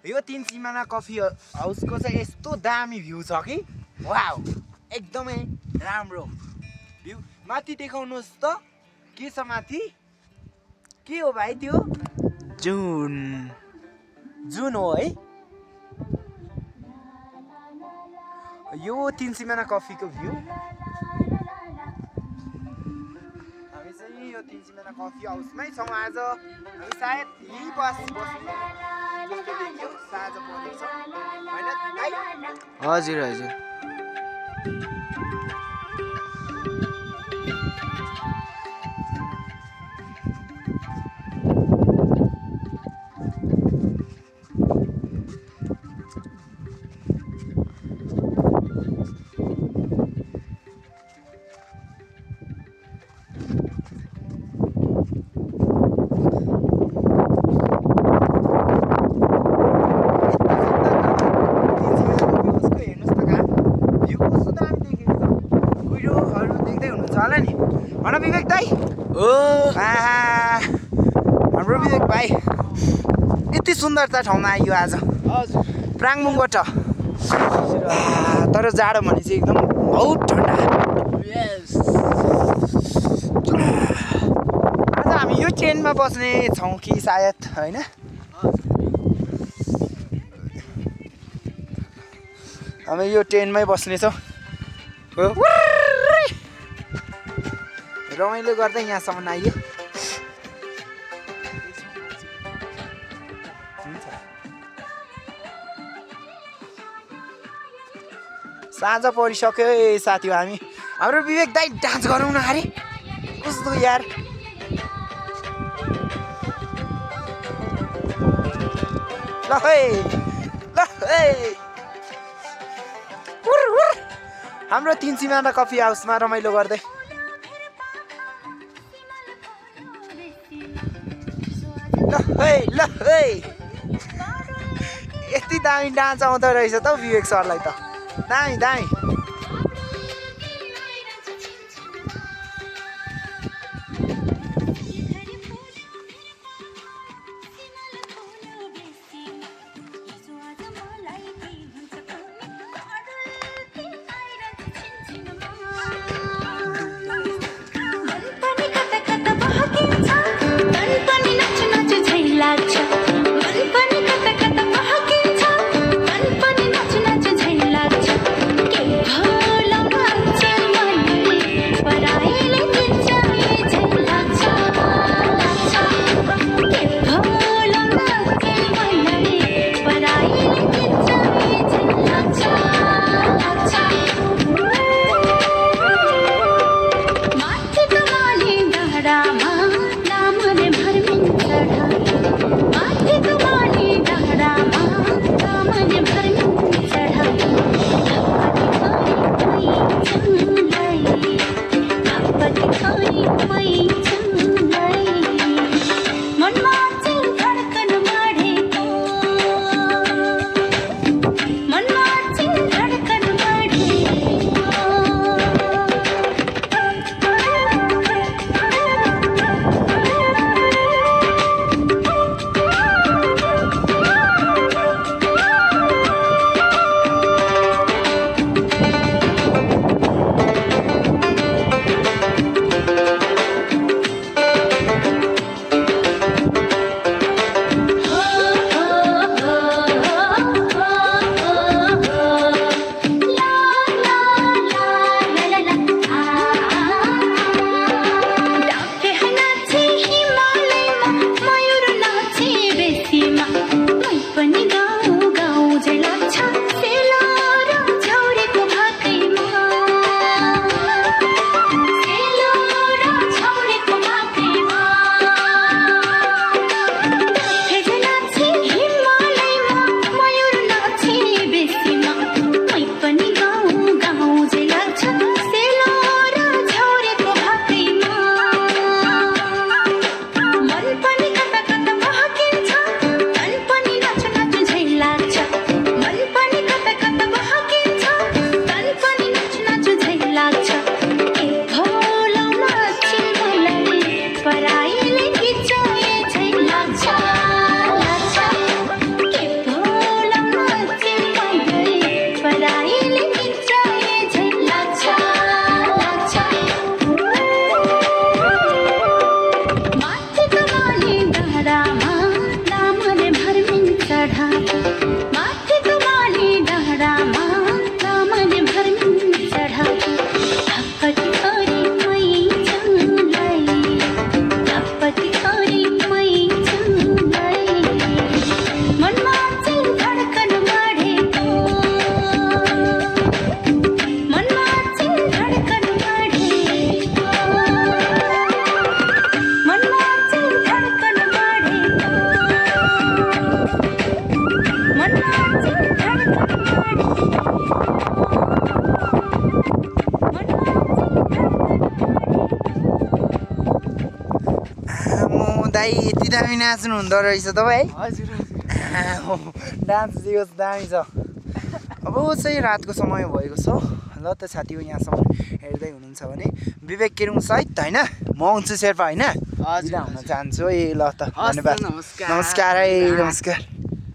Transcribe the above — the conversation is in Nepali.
यो 3 सिमाना कफी हाउसको चाहिँ यस्तो दामी भ्यू छ कि वाउ एकदमै राम्रो भ्यू। माथि देखाउनुहोस् त के छ माथि? के हो भाइ त्यो? जुन हो है। यो 3 सिमाना कफीको भ्यू। हामी चाहिँ यो 3 सिमाना कफी हाउसमै छौँ आज। हामी सायद यही बस्नु जस्तो देखियो, साँझ परेछ हैन दाइ? हजुर हजुर। विवेक दाइ हाम्रो विवेक भाइ यति सुन्दर ठाउँमा आइयो आज प्राङमुङबाट। तर जाडो भने चाहिँ एकदम बहुत ठन्डा। आज हामी यो ट्रेनमा बस्ने छौँ कि सायद होइन? हामी यो ट्रेनमै बस्नेछौँ। रमाइलो गर्दै यहाँसम्म आइयो। साँझ परिसक्यो साथी हो। हाम्रो विवेक दाइ डान्स गरौँ न अरे कस्तो यार। ल है हाम्रो 3 सिमाना कफी हाउसमा रमाइलो गर्दै। ल यति दामी डान्स आउँदो रहेछ त विवेक सरलाई त। दामी दामी। दामी नाच्नु हुँदो रहेछ तपाईँ हजुर डान्स दियोस् दामी छ अब चाहिँ रातको समय भएको छ ल त साथीको यहाँसम्म हेर्दै हुनुहुन्छ भने विवेक केरुङ सहित होइन म आउँछु शेर्पा होइन हजुर हुन चाहन्छु है ल त हस् त, धन्यवाद नमस्कार। नमस्कार है नमस्कार